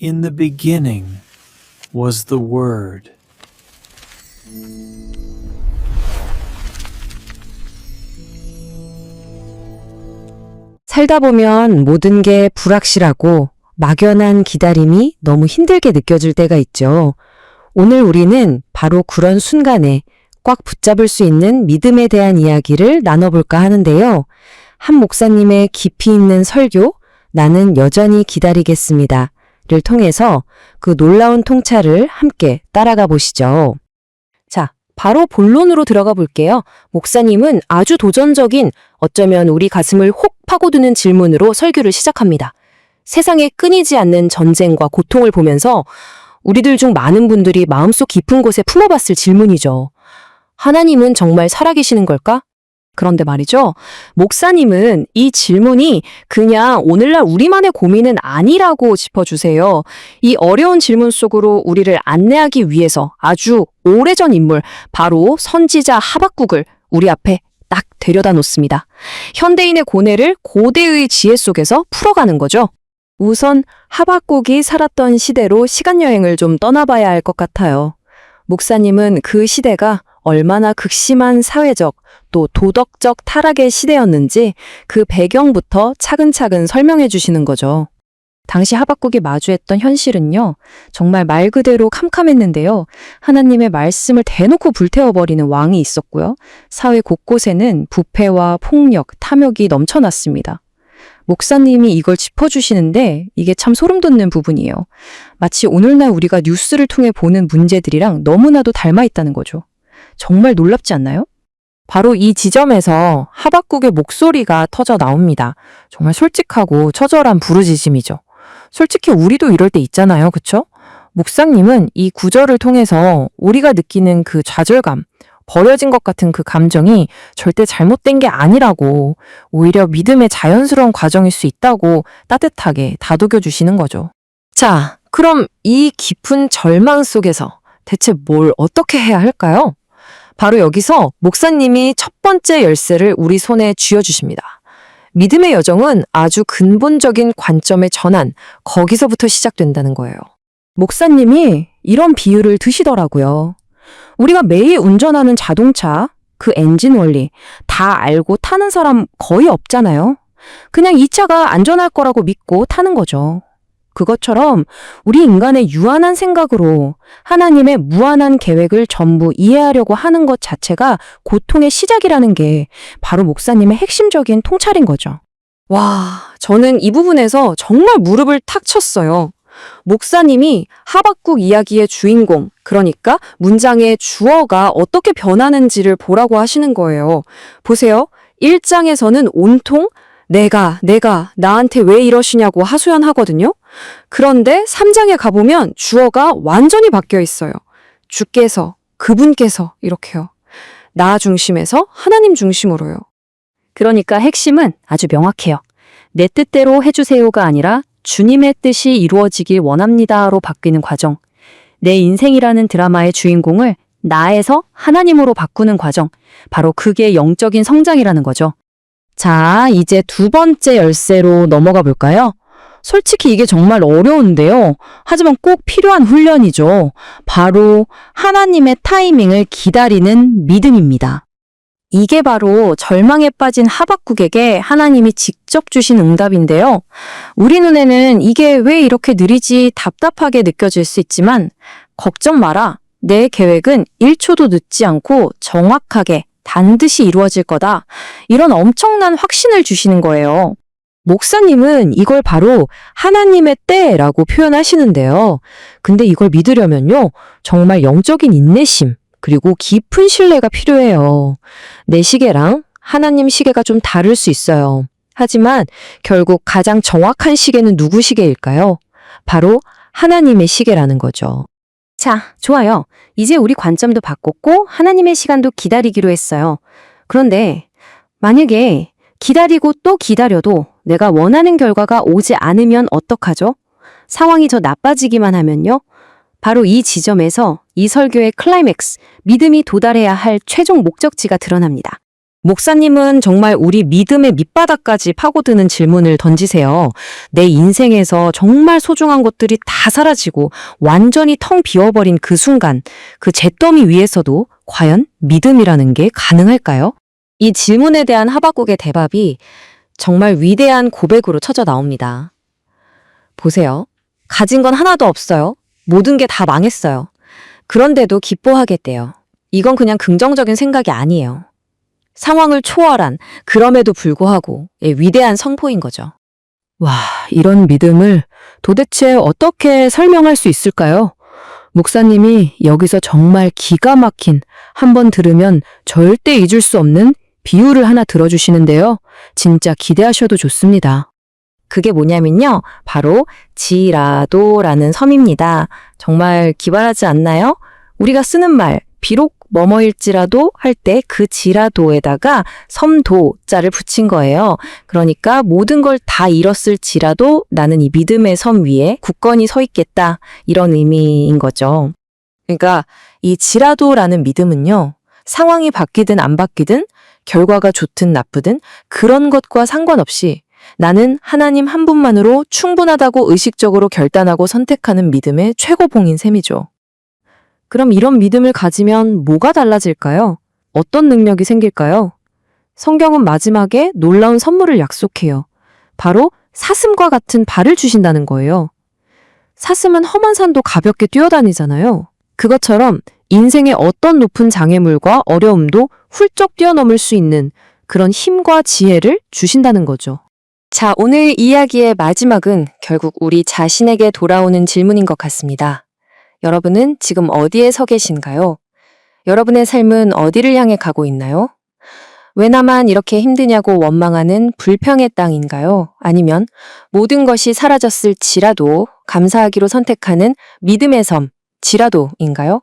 In the beginning was the Word. 살다 보면 모든 게 불확실하고 막연한 기다림이 너무 힘들게 느껴질 때가 있죠. 오늘 우리는 바로 그런 순간에 꽉 붙잡을 수 있는 믿음에 대한 이야기를 나눠볼까 하는데요. 한 목사님의 깊이 있는 설교, 나는 여전히 기다리겠습니다. 를 통해서 그 놀라운 통찰을 함께 따라가 보시죠. 자, 바로 본론으로 들어가 볼게요. 목사님은 아주 도전적인, 어쩌면 우리 가슴을 혹 파고드는 질문으로 설교를 시작합니다. 세상에 끊이지 않는 전쟁과 고통을 보면서 우리들 중 많은 분들이 마음속 깊은 곳에 품어봤을 질문이죠. 하나님은 정말 살아계시는 걸까? 그런데 말이죠. 목사님은 이 질문이 그냥 오늘날 우리만의 고민은 아니라고 짚어주세요. 이 어려운 질문 속으로 우리를 안내하기 위해서 아주 오래전 인물, 바로 선지자 하박국을 우리 앞에 딱 데려다 놓습니다. 현대인의 고뇌를 고대의 지혜 속에서 풀어가는 거죠. 우선 하박국이 살았던 시대로 시간여행을 좀 떠나봐야 할 것 같아요. 목사님은 그 시대가 얼마나 극심한 사회적 또 도덕적 타락의 시대였는지 그 배경부터 차근차근 설명해 주시는 거죠. 당시 하박국이 마주했던 현실은요, 정말 말 그대로 캄캄했는데요. 하나님의 말씀을 대놓고 불태워버리는 왕이 있었고요. 사회 곳곳에는 부패와 폭력, 탐욕이 넘쳐났습니다. 목사님이 이걸 짚어주시는데 이게 참 소름 돋는 부분이에요. 마치 오늘날 우리가 뉴스를 통해 보는 문제들이랑 너무나도 닮아 있다는 거죠. 정말 놀랍지 않나요? 바로 이 지점에서 하박국의 목소리가 터져 나옵니다. 정말 솔직하고 처절한 부르짖음이죠. 솔직히 우리도 이럴 때 있잖아요. 그쵸? 목사님은 이 구절을 통해서 우리가 느끼는 그 좌절감, 버려진 것 같은 그 감정이 절대 잘못된 게 아니라고, 오히려 믿음의 자연스러운 과정일 수 있다고 따뜻하게 다독여 주시는 거죠. 자, 그럼 이 깊은 절망 속에서 대체 뭘 어떻게 해야 할까요? 바로 여기서 목사님이 첫 번째 열쇠를 우리 손에 쥐어주십니다. 믿음의 여정은 아주 근본적인 관점의 전환, 거기서부터 시작된다는 거예요. 목사님이 이런 비유를 드시더라고요. 우리가 매일 운전하는 자동차, 그 엔진 원리 다 알고 타는 사람 거의 없잖아요. 그냥 이 차가 안전할 거라고 믿고 타는 거죠. 그것처럼 우리 인간의 유한한 생각으로 하나님의 무한한 계획을 전부 이해하려고 하는 것 자체가 고통의 시작이라는 게 바로 목사님의 핵심적인 통찰인 거죠. 와, 저는 이 부분에서 정말 무릎을 탁 쳤어요. 목사님이 하박국 이야기의 주인공, 그러니까 문장의 주어가 어떻게 변하는지를 보라고 하시는 거예요. 보세요. 1장에서는 온통 내가 나한테 왜 이러시냐고 하소연하거든요. 그런데 3장에 가보면 주어가 완전히 바뀌어 있어요. 주께서, 그분께서 이렇게요. 나 중심에서 하나님 중심으로요. 그러니까 핵심은 아주 명확해요. 내 뜻대로 해주세요가 아니라 주님의 뜻이 이루어지길 원합니다로 바뀌는 과정. 내 인생이라는 드라마의 주인공을 나에서 하나님으로 바꾸는 과정. 바로 그게 영적인 성장이라는 거죠. 자, 이제 두 번째 열쇠로 넘어가 볼까요? 솔직히 이게 정말 어려운데요. 하지만 꼭 필요한 훈련이죠. 바로 하나님의 타이밍을 기다리는 믿음입니다. 이게 바로 절망에 빠진 하박국에게 하나님이 직접 주신 응답인데요. 우리 눈에는 이게 왜 이렇게 느리지 답답하게 느껴질 수 있지만 걱정 마라. 내 계획은 1초도 늦지 않고 정확하게 반드시 이루어질 거다. 이런 엄청난 확신을 주시는 거예요. 목사님은 이걸 바로 하나님의 때라고 표현하시는데요. 근데 이걸 믿으려면요, 정말 영적인 인내심, 그리고 깊은 신뢰가 필요해요. 내 시계랑 하나님 시계가 좀 다를 수 있어요. 하지만 결국 가장 정확한 시계는 누구 시계일까요? 바로 하나님의 시계라는 거죠. 자, 좋아요. 이제 우리 관점도 바꿨고 하나님의 시간도 기다리기로 했어요. 그런데 만약에 기다리고 또 기다려도 내가 원하는 결과가 오지 않으면 어떡하죠? 상황이 더 나빠지기만 하면요. 바로 이 지점에서 이 설교의 클라이맥스, 믿음이 도달해야 할 최종 목적지가 드러납니다. 목사님은 정말 우리 믿음의 밑바닥까지 파고드는 질문을 던지세요. 내 인생에서 정말 소중한 것들이 다 사라지고 완전히 텅 비어버린 그 순간, 그 잿더미 위에서도 과연 믿음이라는 게 가능할까요? 이 질문에 대한 하박국의 대답이 정말 위대한 고백으로 쳐져 나옵니다. 보세요. 가진 건 하나도 없어요. 모든 게 다 망했어요. 그런데도 기뻐하겠대요. 이건 그냥 긍정적인 생각이 아니에요. 상황을 초월한, 그럼에도 불구하고 위대한 선포인 거죠. 와, 이런 믿음을 도대체 어떻게 설명할 수 있을까요? 목사님이 여기서 정말 기가 막힌, 한번 들으면 절대 잊을 수 없는 비유를 하나 들어주시는데요. 진짜 기대하셔도 좋습니다. 그게 뭐냐면요. 바로 지라도라는 섬입니다. 정말 기발하지 않나요? 우리가 쓰는 말, 비록 뭐뭐일지라도 할 때 그 지라도에다가 섬도자를 붙인 거예요. 그러니까 모든 걸 다 잃었을지라도 나는 이 믿음의 섬 위에 굳건히 서 있겠다. 이런 의미인 거죠. 그러니까 이 지라도라는 믿음은요. 상황이 바뀌든 안 바뀌든 결과가 좋든 나쁘든 그런 것과 상관없이 나는 하나님 한 분만으로 충분하다고 의식적으로 결단하고 선택하는 믿음의 최고봉인 셈이죠. 그럼 이런 믿음을 가지면 뭐가 달라질까요? 어떤 능력이 생길까요? 성경은 마지막에 놀라운 선물을 약속해요. 바로 사슴과 같은 발을 주신다는 거예요. 사슴은 험한 산도 가볍게 뛰어다니잖아요. 그것처럼 인생의 어떤 높은 장애물과 어려움도 훌쩍 뛰어넘을 수 있는 그런 힘과 지혜를 주신다는 거죠. 자, 오늘 이야기의 마지막은 결국 우리 자신에게 돌아오는 질문인 것 같습니다. 여러분은 지금 어디에 서 계신가요? 여러분의 삶은 어디를 향해 가고 있나요? 왜 나만 이렇게 힘드냐고 원망하는 불평의 땅인가요? 아니면 모든 것이 사라졌을지라도 감사하기로 선택하는 믿음의 섬, 지라도인가요?